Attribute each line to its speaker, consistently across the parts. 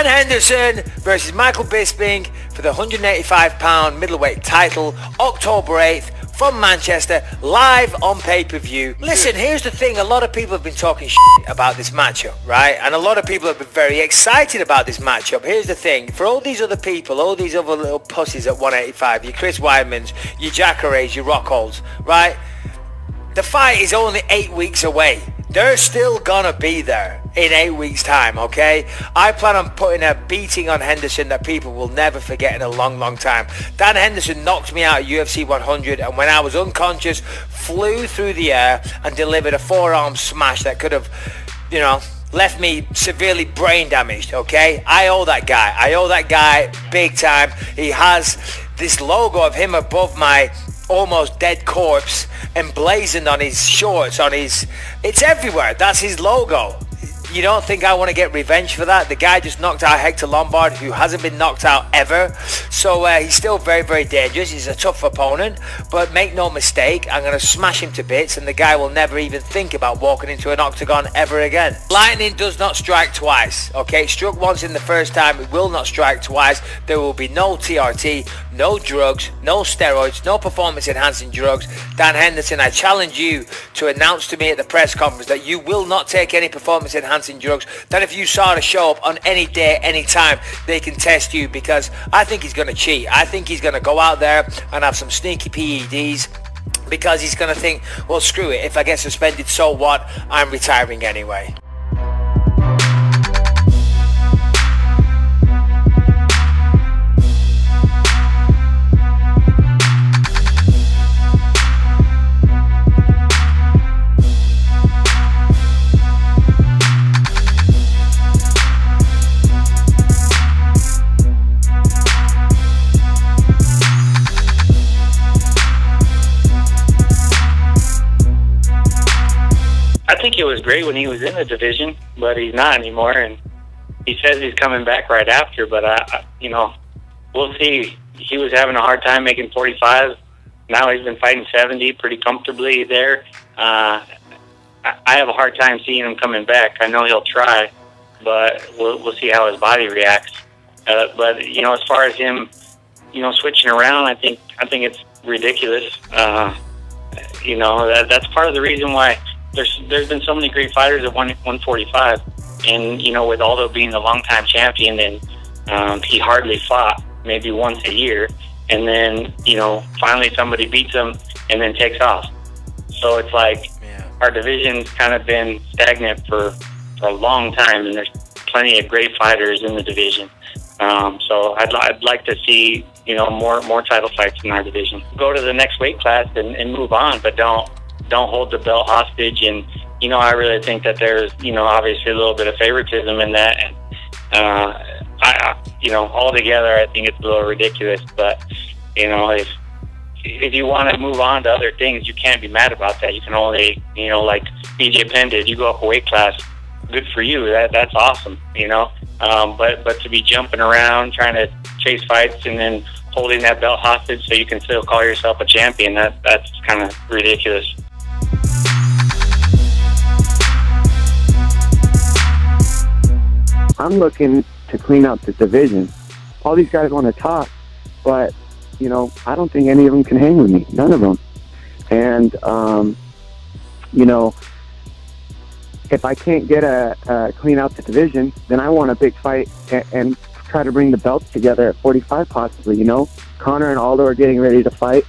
Speaker 1: Dan Henderson versus Michael Bisping for the 185-pound middleweight title, October 8th, from Manchester, live on pay-per-view. Listen, here's the thing. A lot of people have been talking shit about this matchup, right? And a lot of people have been very excited about this matchup. Here's the thing. For all these other people, all these other little pussies at 185, your Chris Weidmans, your Jacares, your Rockholds, right? The fight is only 8 weeks away. They're still gonna be there in 8 weeks' time, okay? I plan on putting a beating on Henderson that people will never forget in a long, long time. Dan Henderson knocked me out at UFC 100, and when I was unconscious, flew through the air and delivered a forearm smash that could have, left me severely brain damaged, okay? I owe that guy big time. He has this logo of him above my almost dead corpse emblazoned on his shorts, it's everywhere. That's his logo. You don't think I want to get revenge for that? The guy just knocked out Hector Lombard, who hasn't been knocked out ever. So he's still very, very dangerous. He's a tough opponent. But make no mistake, I'm going to smash him to bits, and the guy will never even think about walking into an octagon ever again. Lightning does not strike twice, okay? It struck once in the first time. It will not strike twice. There will be no TRT, no drugs, no steroids, no performance-enhancing drugs. Dan Henderson, I challenge you to announce to me at the press conference that you will not take any performance-enhancing drugs, that if you saw to show up on any day, any time, they can test you, because I think he's going to cheat. I think he's going to go out there and have some sneaky PEDs, because he's going to think, well, screw it, if I get suspended, so what, I'm retiring anyway.
Speaker 2: I think it was great when he was in the division, but he's not anymore, and he says he's coming back right after, but we'll see. He was having a hard time making 45. Now he's been fighting 70 pretty comfortably there. I have a hard time seeing him coming back. I know he'll try, but we'll see how his body reacts. But as far as him, switching around, I think it's ridiculous. That's part of the reason why there's been so many great fighters at 145, and with Aldo being the longtime champion, and he hardly fought, maybe once a year, and then finally somebody beats him and then takes off. So it's like our division's kind of been stagnant for a long time, and there's plenty of great fighters in the division. So I'd like to see more title fights in our division. Go to the next weight class and move on, but don't hold the belt hostage. And I really think that there's obviously a little bit of favoritism in that, and altogether I think it's a little ridiculous. But if you want to move on to other things, you can't be mad about that. You can only like BJ Penn did, you go up a weight class, good for you, that's awesome. But to be jumping around trying to chase fights and then holding that belt hostage so you can still call yourself a champion, that's kind of ridiculous.
Speaker 3: I'm looking to clean up the division. All these guys want to talk, but I don't think any of them can hang with me. None of them. And if I can't get a clean out the division, then I want a big fight and try to bring the belts together at 45 possibly. Conor and Aldo are getting ready to fight.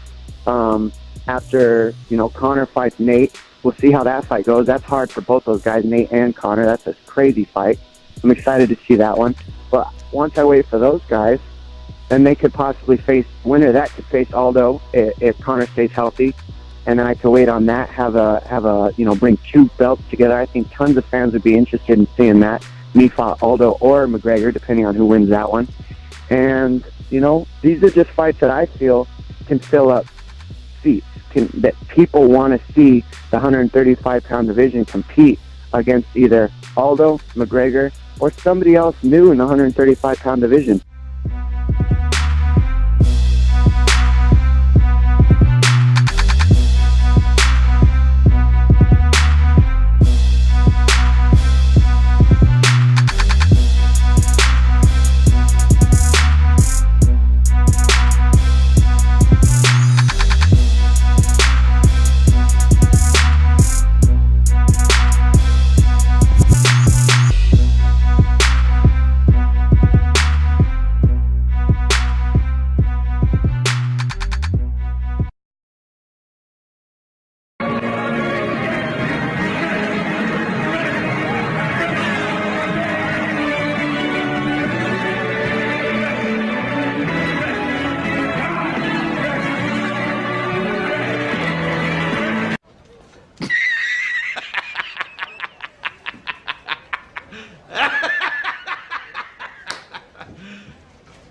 Speaker 3: After Conor fights Nate, we'll see how that fight goes. That's hard for both those guys, Nate and Conor. That's a crazy fight. I'm excited to see that one. But once I wait for those guys, then they could possibly face winner. That could face Aldo if Conor stays healthy, and then I could wait on that. Have a bring two belts together. I think tons of fans would be interested in seeing that. Me fought Aldo or McGregor, depending on who wins that one. And these are just fights that I feel can fill up seats. That people want to see the 135-pound division compete against either Aldo, McGregor, or somebody else new in the 135-pound division.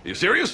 Speaker 4: you serious?